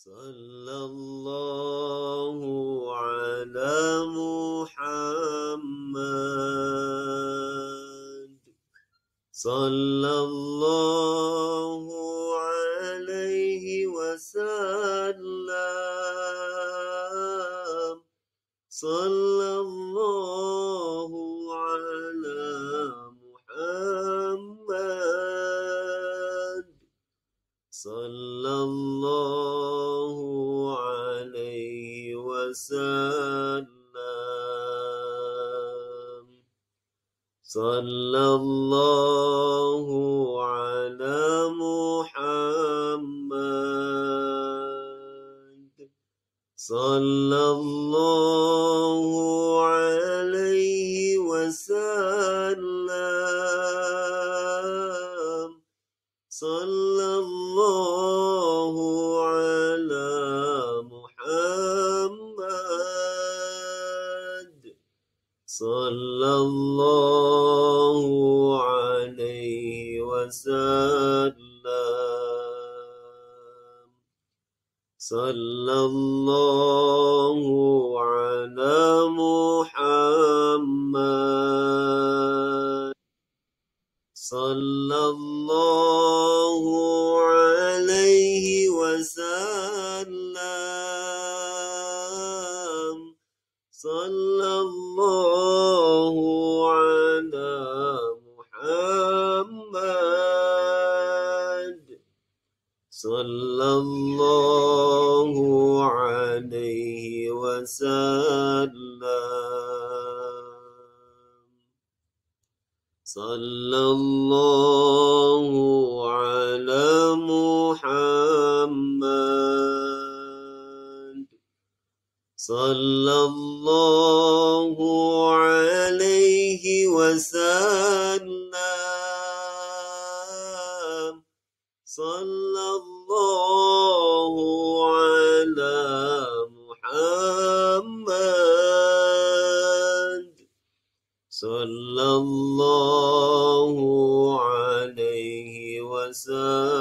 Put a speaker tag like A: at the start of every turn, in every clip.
A: صلى الله على محمد صلى الله عليه وسلم صلى الله على محمد صلى الله عليه وسلم صلى الله على محمد صلى الله عليه وسلم صلى الله على محمد صلى الله عليه وسلم صلى الله على محمد صلى الله عليه وسلم صلى الله على محمد صلى الله عليه وسلم صلى الله على محمد صلى الله عليه وسلم صلى الله على محمد صلى الله عليه وسلم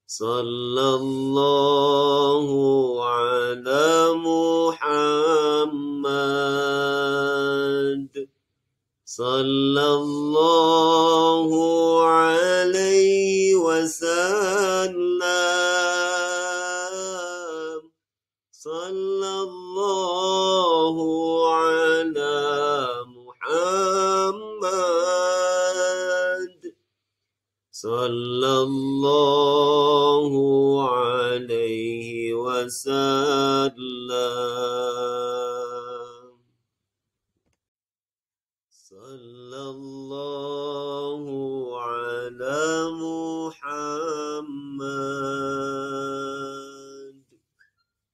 A: صلى الله على محمد صلى الله عليه وسلم صلى الله على محمد صلى الله عليه وسلم صلى الله على محمد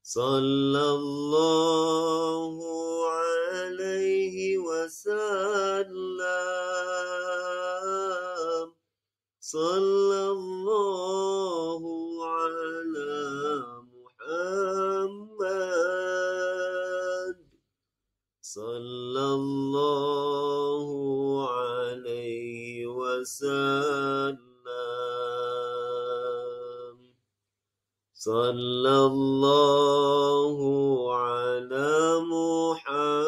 A: صلى الله عليه وسلم صلى الله على محمد صلى الله عليه وسلم صلى الله على محمد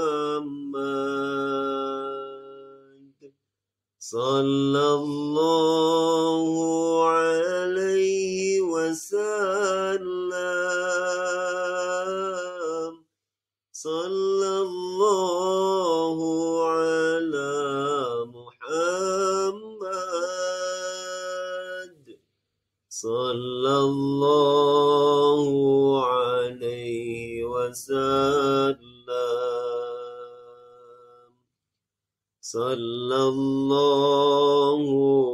A: صلى الله عليه وسلم صلى الله على محمد صلى الله عليه وسلم صلى الله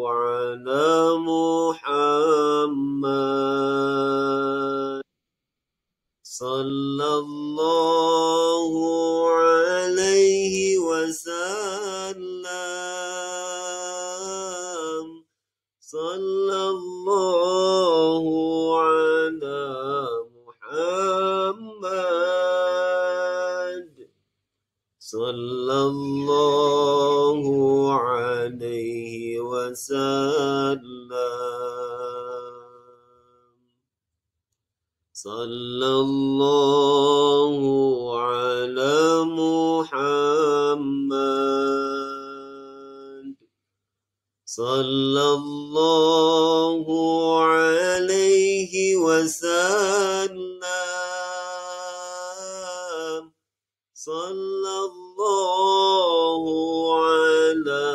A: على محمد صلى الله عليه وسلم صلى الله على محمد صلى الله عليه وسلم صلى الله على محمد صلى الله عليه وسلم صلى الله على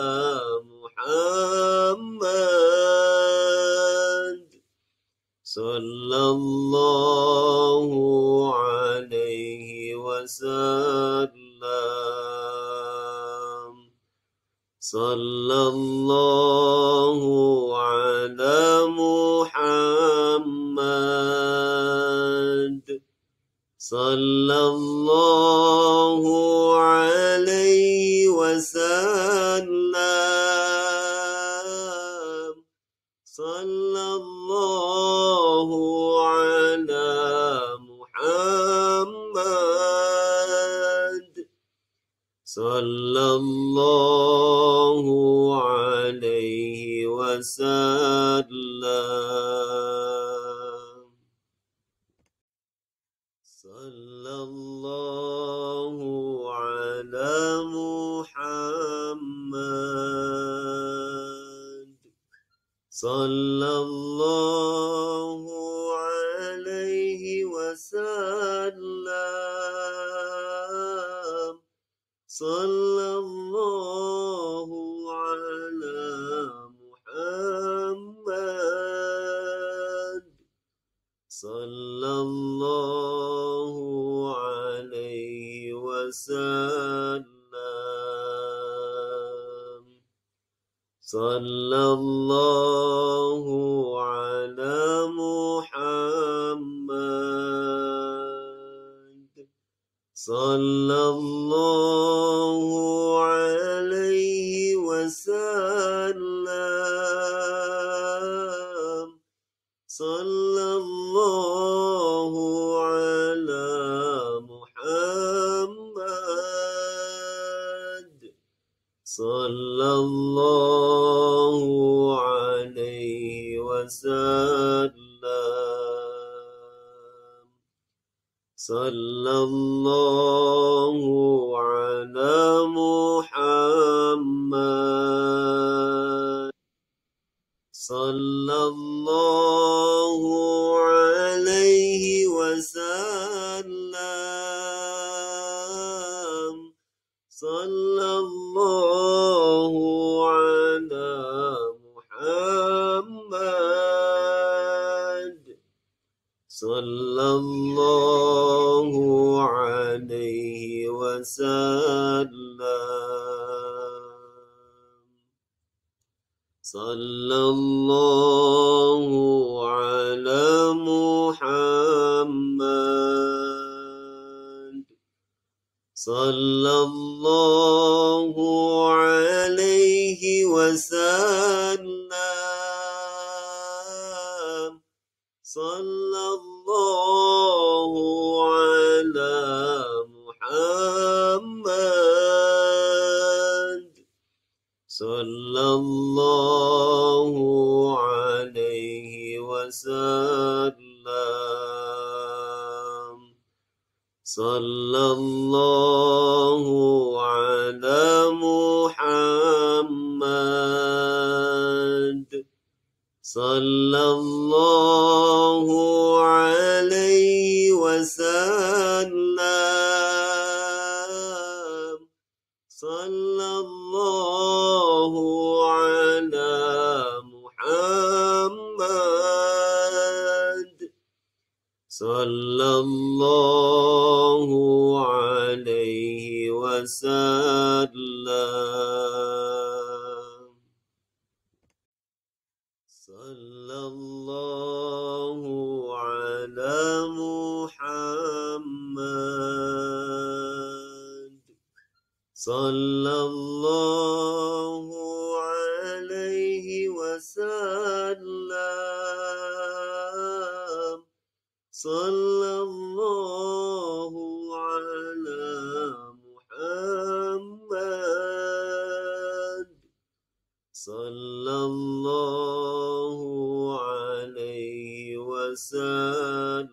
A: محمد صلى الله عليه وسلم صلى الله على محمد صلى الله عليه وسلم صلى الله على محمد صلى الله عليه وسلم صلى الله على محمد صلى الله عليه وسلم صلى الله على محمد صلى الله عليه وسلم صلى الله على محمد صلى الله عليه وسلم صلى الله على محمد صلى الله عليه وسلم صلى الله على محمد صلى الله عليه وسلم صلى الله على محمد صلى الله عليه وسلم صلى الله على محمد صلى الله عليه وسلم صلى الله على محمد صلى الله عليه وسلم صلى الله على محمد صلى الله عليه وسلم صلى الله على محمد صلى الله عليه وسلم صلى الله على محمد صلى الله عليه وسلم صلى الله على محمد صلى الله عليه وسلم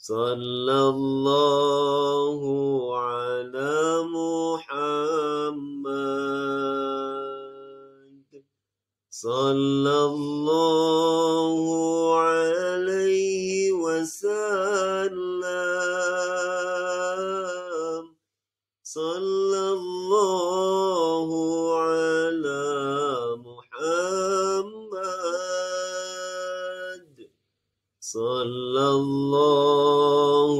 A: صلى الله على محمد صلى الله عليه وسلم صلى الله على محمد صلى الله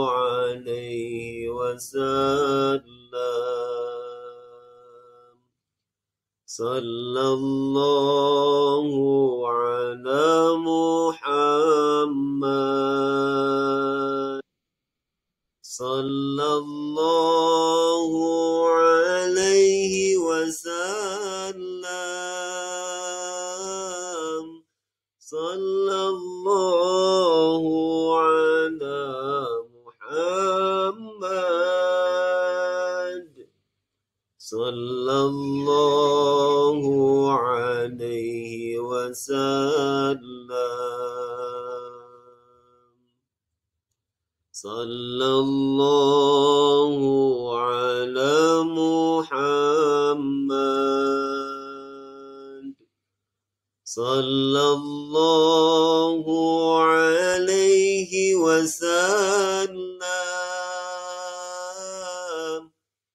A: عليه وسلم صلى الله على محمد صلى الله عليه وسلم صلى الله على محمد صلى الله عليه وسلم صلى الله على محمد صلى الله عليه وسلم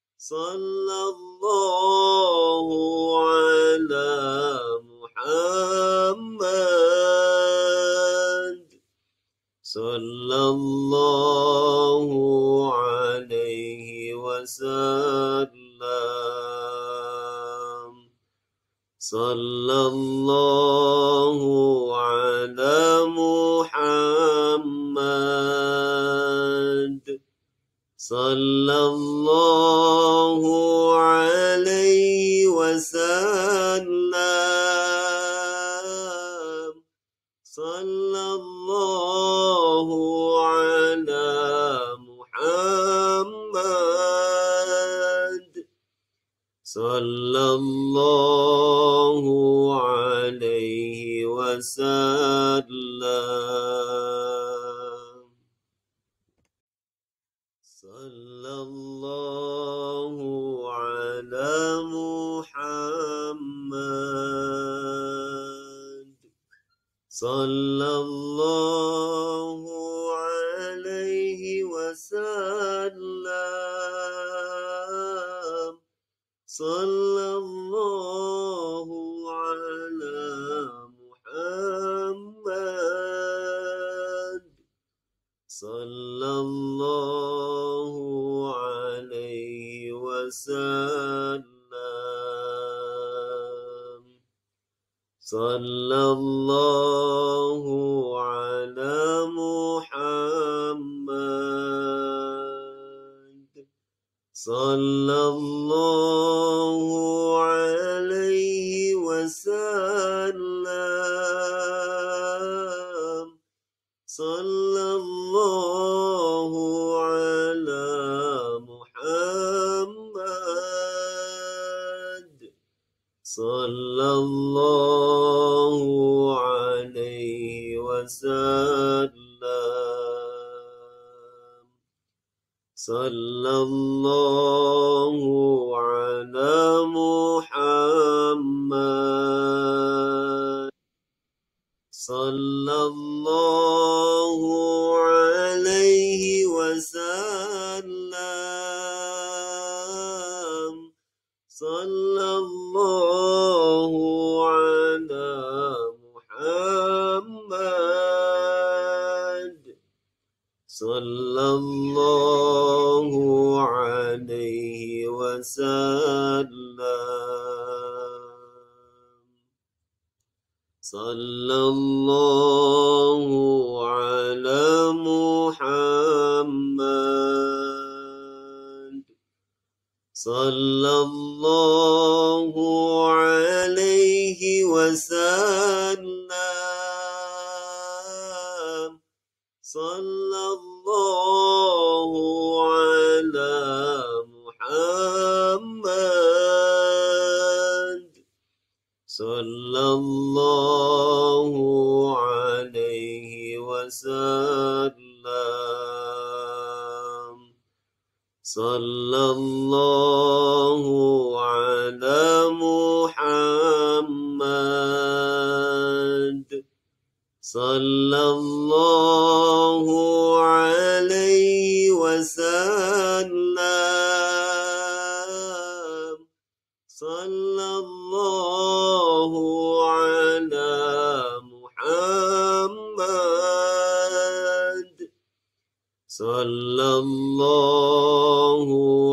A: صلى الله على محمد صلى الله عليه وسلم صلى الله على محمد صلى الله عليه وسلم صلى الله على محمد صلى الله عليه وسلم صلى الله على محمد صلى الله عليه وسلم صلى الله على محمد صلى الله عليه وسلم صلى الله على محمد صلى الله عليه وسلم صلى الله على محمد صلى الله عليه وسلم صلى الله على محمد صلى الله عليه وسلم صلى الله على محمد صلى الله عليه وسلم صلى الله على محمد صلى الله عليه وسلم صلى الله على محمد صلى الله عليه وسلم صلى الله على محمد صلى الله عليه وسلم صلى الله على محمد صلى الله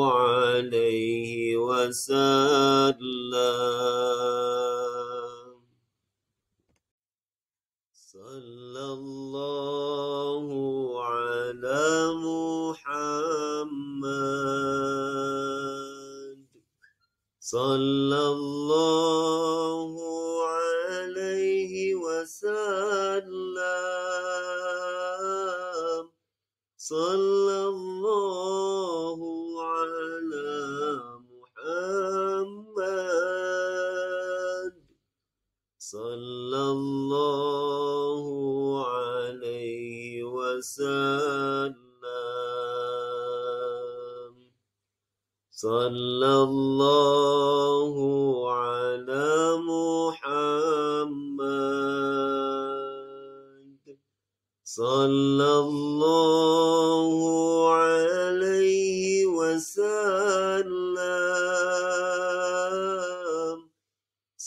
A: عليه وسلم صلى الله على محمد صلى الله عليه وسلم صلى الله على محمد صلى الله عليه وسلم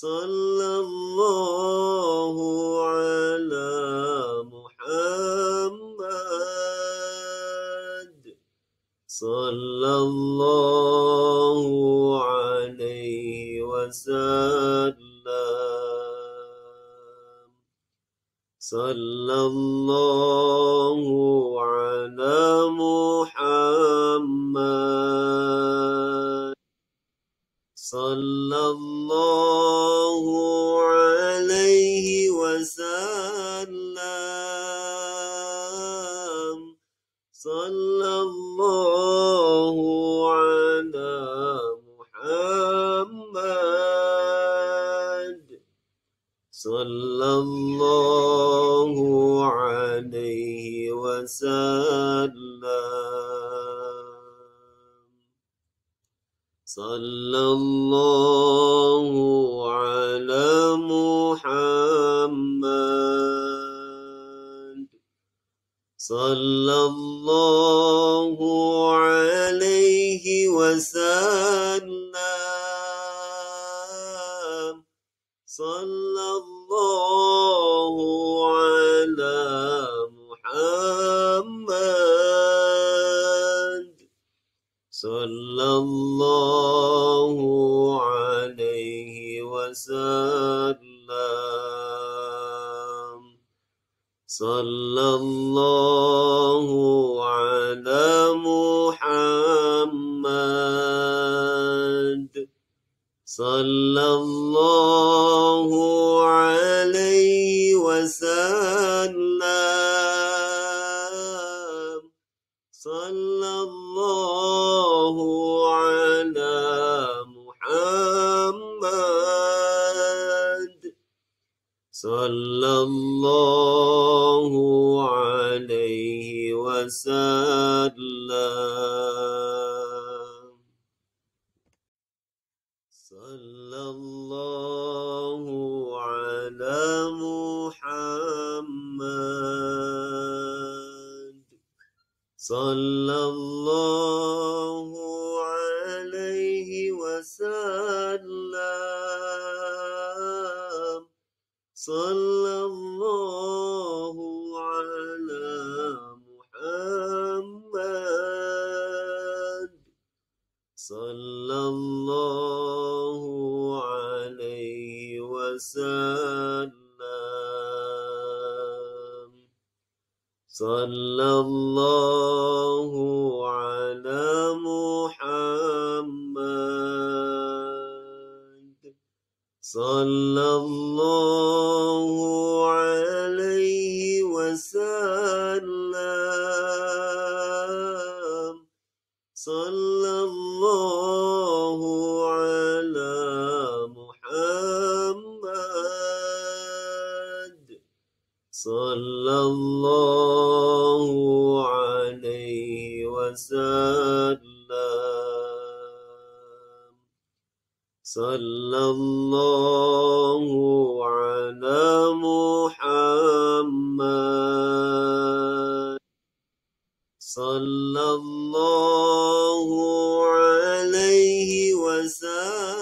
A: صلى الله على محمد صلى الله عليه وسلم صلى الله على محمد صلى الله عليه وسلم صلى الله على محمد صلى الله عليه وسلم صلى الله على محمد صلى الله عليه وسلم صلى الله على محمد صلى الله عليه وسلم صلى الله على محمد صلى الله عليه وسلم صلى الله على محمد صلى الله عليه وسلم صلى الله على محمد صلى الله عليه وسلم صلى الله على محمد صلى الله عليه وسلم صلى الله على محمد صلى الله عليه وسلم صلى الله على محمد صلى الله عليه وسلم صلى الله على محمد صلى الله عليه وسلم صلى الله على محمد صلى الله عليه وسلم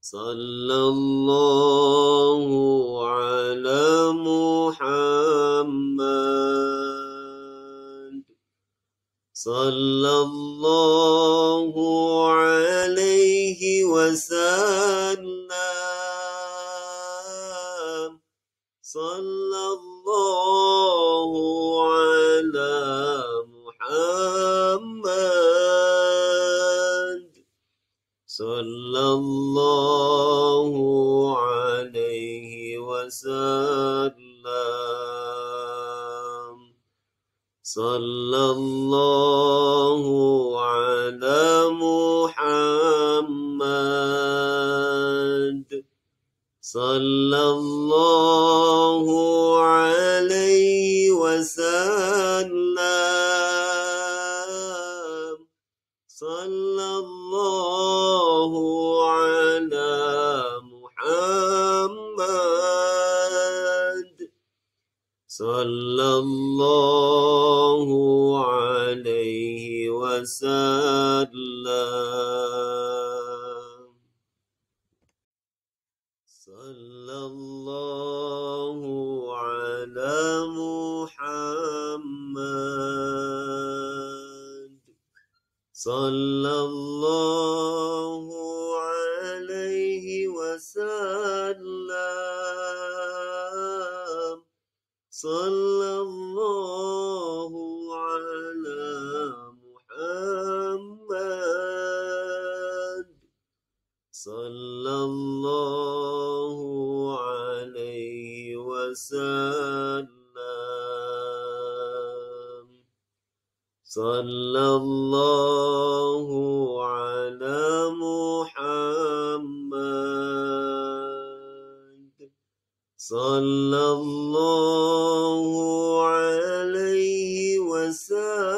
A: صلى الله على محمد صلى الله عليه وسلم صلى الله على محمد صلى الله عليه وسلم صلى الله على محمد صلى الله عليه وسلم صلى الله على محمد صلى الله عليه وسلم صلى الله على محمد صلى الله عليه وسلم صلى الله على محمد صلى الله عليه وسلم صلى الله على محمد صلى الله عليه وسلم صلى الله على محمد صلى الله عليه وسلم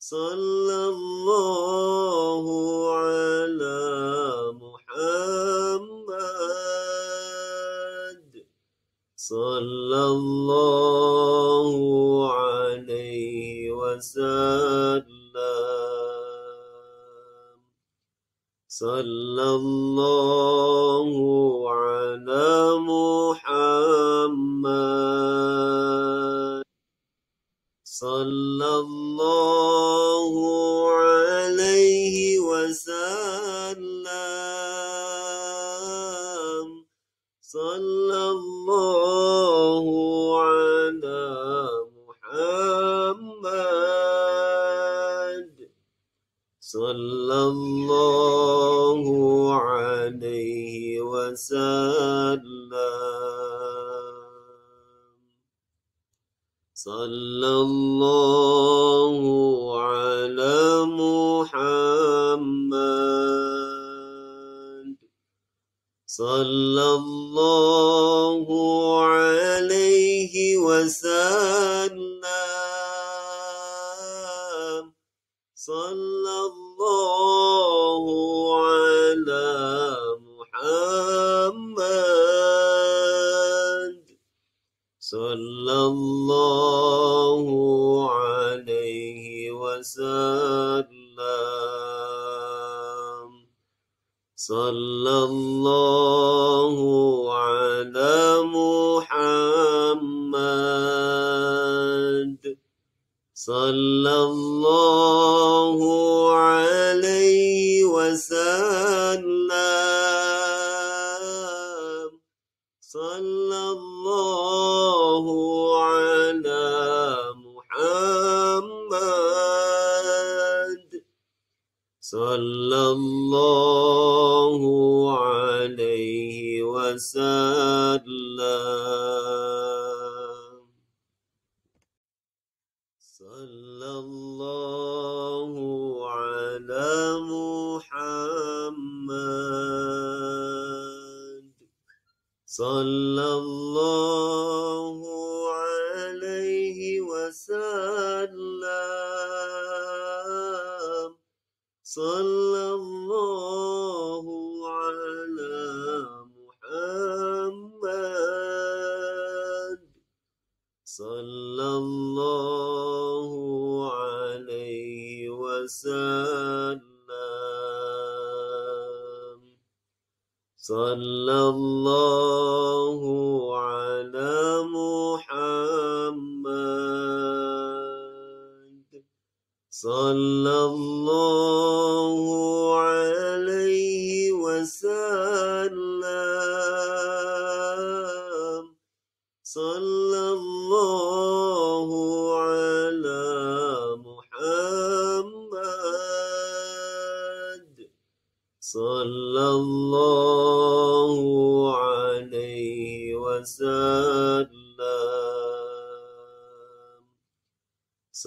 A: صلى الله على محمد صلى الله عليه وسلم صلى الله على محمد صلى الله عليه وسلم صلى الله على محمد صلى الله عليه وسلم صلى الله على محمد صلى الله عليه وسلم صلى الله على محمد صلى الله عليه وسلم صلى الله على محمد صلى الله عليه وسلم صلى الله على محمد صلى الله عليه وسلم صلى الله على محمد صلى الله عليه وسلم صلى الله على محمد صلى الله عليه وسلم صلى الله على محمد صلى الله عليه وسلم صلى الله على محمد صلى الله عليه وسلم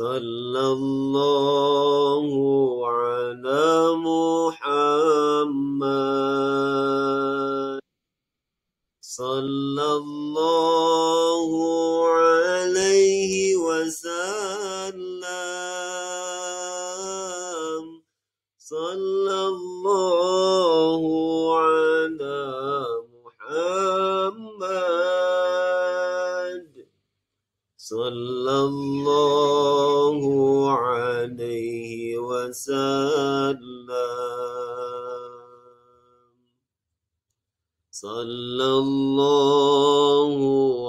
A: صلى الله على محمد صلى الله عليه وسلم صلى الله على محمد صلى الله عليه وسلم صلى الله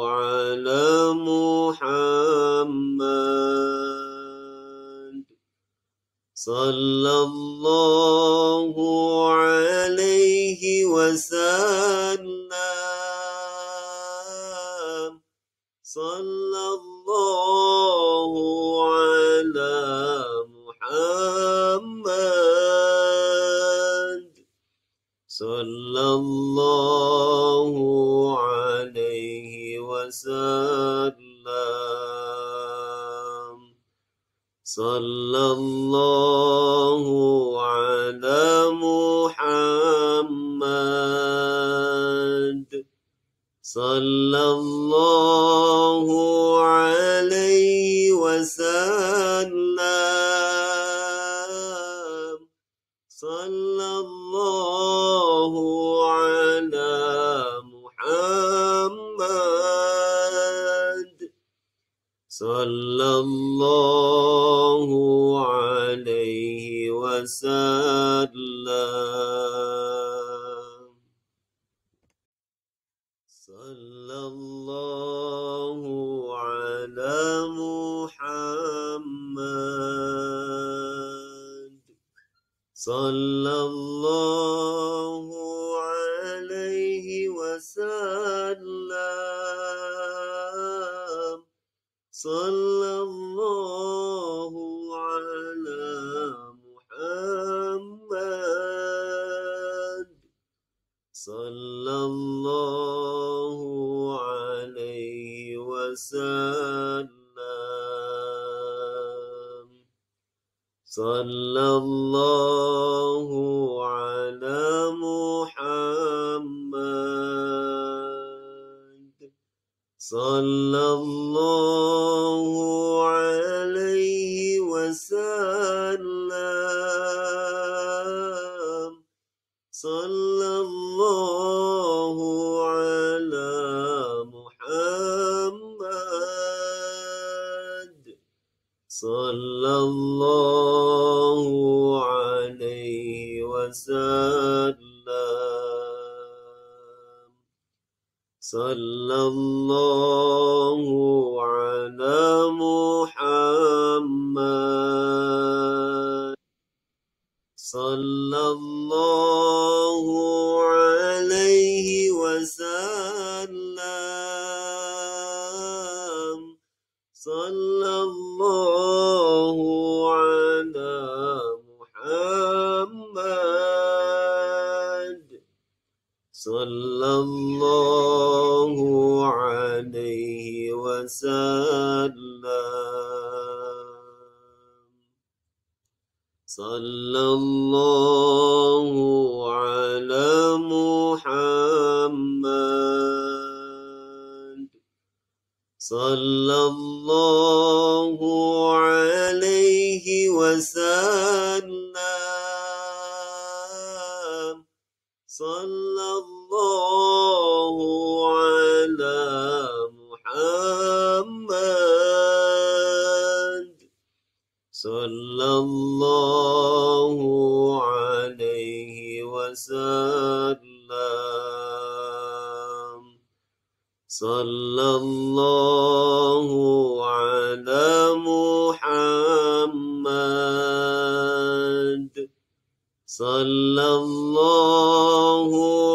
A: على محمد صلى الله عليه وسلم صلى الله على محمد صلى الله عليه وسلم صلى الله على محمد صلى الله عليه وسلم صلى الله على محمد صلى الله عليه وسلم صلى الله على محمد صلى الله عليه وسلم صلى الله على محمد صلى الله عليه وسلم صلى الله على محمد صلى الله عليه وسلم صلى الله على محمد صلى الله عليه وسلم صلى الله على محمد صلى الله عليه وسلم صلى الله على محمد صلى الله عليه وسلم صلى الله على محمد صلى الله عليه وسلم صلى الله على محمد صلى الله عليه وسلم صلى الله على محمد صلى الله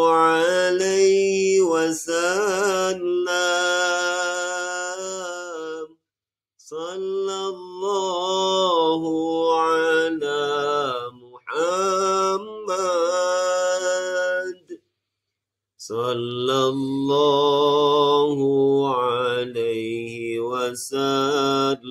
A: عليه وسلم صلى الله على محمد صلى الله عليه وسلم